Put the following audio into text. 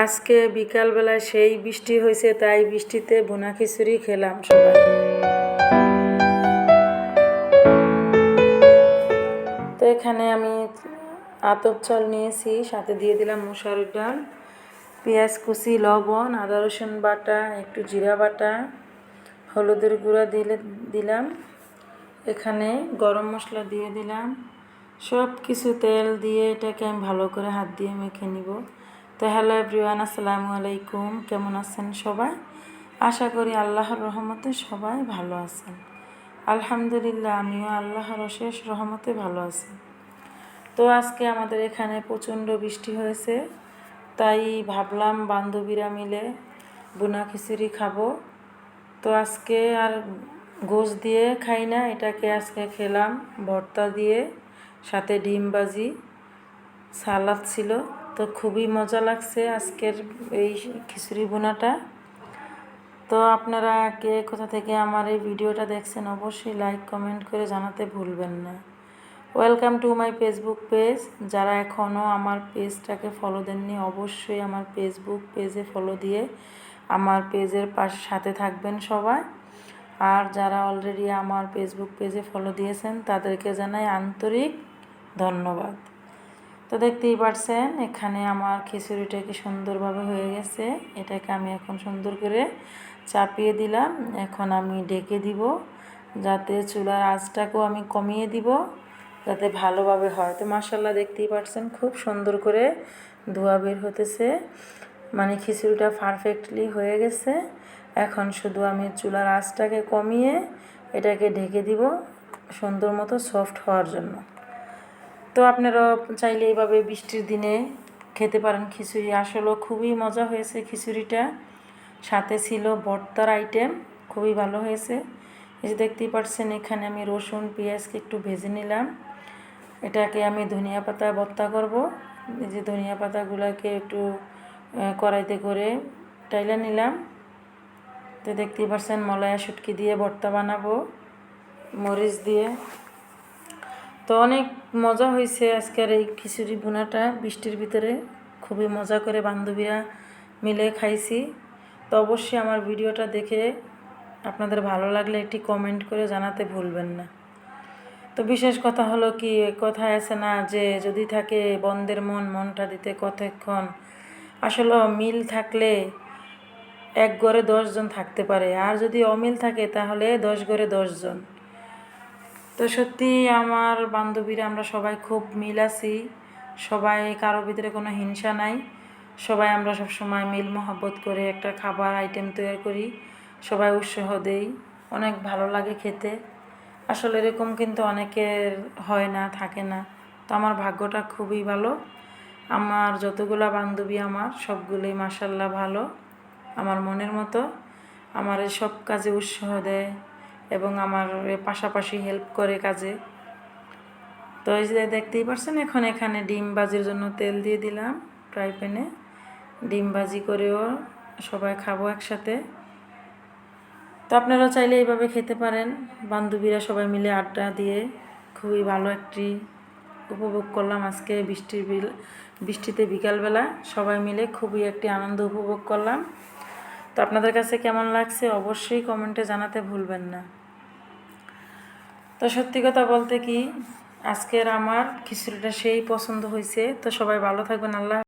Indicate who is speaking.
Speaker 1: আজকে বিকালবেলায় সেই বৃষ্টি হয়েছে, তাই বৃষ্টিতে বোনা খিচুড়ি খেলাম সবাই। তো এখানে আমি আতপ চাল নিয়েছি, সাথে দিয়ে দিলাম মসুরির ডাল, পেঁয়াজ কুচি, লবণ, আদা রসুন বাটা, একটু জিরা বাটা, হলুদের গুঁড়া দিলাম, এখানে গরম মশলা দিয়ে দিলাম, সব কিছু তেল দিয়ে এটাকে আমি ভালো করে হাত দিয়ে মেখে নিব। তো হ্যালো এভরিওয়ান, আসসালামু আলাইকুম। কেমন আছেন সবাই? আশা করি আল্লাহর রহমতে সবাই ভালো আছেন। আলহামদুলিল্লাহ, আমিও আল্লাহর অশেষ রহমতে ভালো আছি। তো আজকে আমাদের এখানে প্রচণ্ড বৃষ্টি হয়েছে, তাই ভাবলাম বান্ধবীরা মিলে বোনা খিচুড়ি খাবো। তো আজকে আর গোশ দিয়ে খাই না, এটাকে আজকে খেলাম ভর্তা দিয়ে, সাথে ডিম ভাজি, সালাদ ছিল। তো খুবই মজা লাগছে আজকের এই খিচুড়ি বোনাটা। তো আপনারা কে কোথা থেকে আমার এই ভিডিওটা দেখছেন অবশ্যই লাইক কমেন্ট করে জানাতে ভুলবেন না। Welcome to my Facebook page. যারা এখনও আমার পেজটাকে ফলো দেননি অবশ্যই আমার ফেসবুক পেজে ফলো দিয়ে আমার পেজের সাথে থাকবেন সবাই। আর যারা অলরেডি আমার ফেসবুক পেজে ফলো দিয়েছেন তাদেরকে জানাই আন্তরিক ধন্যবাদ। তো দেখতেই পারছেন এখানে আমার খিচুড়িটা কি সুন্দরভাবে হয়ে গেছে। এটাকে আমি এখন সুন্দর করে চাপিয়ে দিলাম। এখন আমি ঢেকে দিব, যাতে চুলার আঁচটাকেও আমি কমিয়ে দিব, যাতে ভালোভাবে হয়। তো মাশাআল্লাহ দেখতেই পারছেন খুব সুন্দর করে ধোয়া বের হতেছে, মানে খিচুড়িটা পারফেক্টলি হয়ে গেছে। এখন শুধু আমি চুলার আঁচটাকে কমিয়ে এটাকে ঢেকে দিব সুন্দর মতো সফট হওয়ার জন্য। তো আপনারা চাইলে এইভাবে বৃষ্টির দিনে খেতে পারেন খিচুড়ি। আসলে খুবই মজা হয়েছে খিচুড়িটা, সাথে ছিল ভর্তার আইটেম, খুবই ভালো হয়েছে। এই যে দেখতেই পাচ্ছেন এখানে আমি রসুন পেঁয়াজকে একটু ভেজে নিলাম, এটাকে আমি ধনিয়া পাতা ভর্তা করব। এই যে ধনিয়া পাতাগুলোকে একটু কড়াইতে করে টাইলা নিলাম। তো দেখতেই পাচ্ছেন মলায়া শুটকি দিয়ে ভর্তা বানাবো, মরিচ দিয়ে। তো অনেক মজা হয়েছে আজকের এই খিচুড়ি বোনাটা বৃষ্টির ভিতরে, খুবই মজা করে বান্ধবীরা মিলে খাইছি। তো অবশ্যই আমার ভিডিওটা দেখে আপনাদের ভালো লাগলে একটি কমেন্ট করে জানাতে ভুলবেন না। তো বিশেষ কথা হলো কি, কথায় আছে না যে যদি থাকে বন্দের মন মনটা দিতে কতক্ষণ। আসলে মিল থাকলে এক ঘরে 10 জন থাকতে পারে, আর যদি অমিল থাকে তাহলে 10 ঘরে 10 জন। তো সত্যি আমার বান্ধবীরা আমরা সবাই খুব মিল আছি, সবাই কারোর ভিতরে কোনো হিংসা নাই। সবাই আমরা সবসময় মিল মহব্বত করে একটা খাবার আইটেম তৈরি করি, সবাই উৎসাহ দেই, অনেক ভালো লাগে খেতে। আসলে এরকম কিন্তু অনেকের হয় না, থাকে না। তো আমার ভাগ্যটা খুবই ভালো। আমার যতগুলা বান্ধবী আমার সবগুলোই মাশাআল্লাহ ভালো, আমার মনের মতো। আমার এই সব কাজে উৎসাহ দেয় এবং আমার পাশাপাশি হেল্প করে কাজে। তো এই যে দেখতেই পাচ্ছেন এখন এখানে ডিম ভাজির জন্য তেল দিয়ে দিলাম ফ্রাই প্যানে। ডিম ভাজি করেও সবাই খাবো একসাথে। তো আপনারা চাইলে এইভাবে খেতে পারেন। বান্ধবীরা সবাই মিলে আড্ডা দিয়ে খুবই ভালো একটি উপভোগ করলাম আজকে বৃষ্টিতে বিকালবেলা সবাই মিলে খুবই একটি আনন্দ উপভোগ করলাম। তো আপনাদের কাছে কেমন লাগছে অবশ্যই কমেন্টে জানাতে ভুলবেন না। তো সত্যি কথা বলতে কি, আজকের আমার খিচুড়িটা সেই পছন্দ হয়েছে। তো সবাই ভালো থাকবেন। আল্লাহ।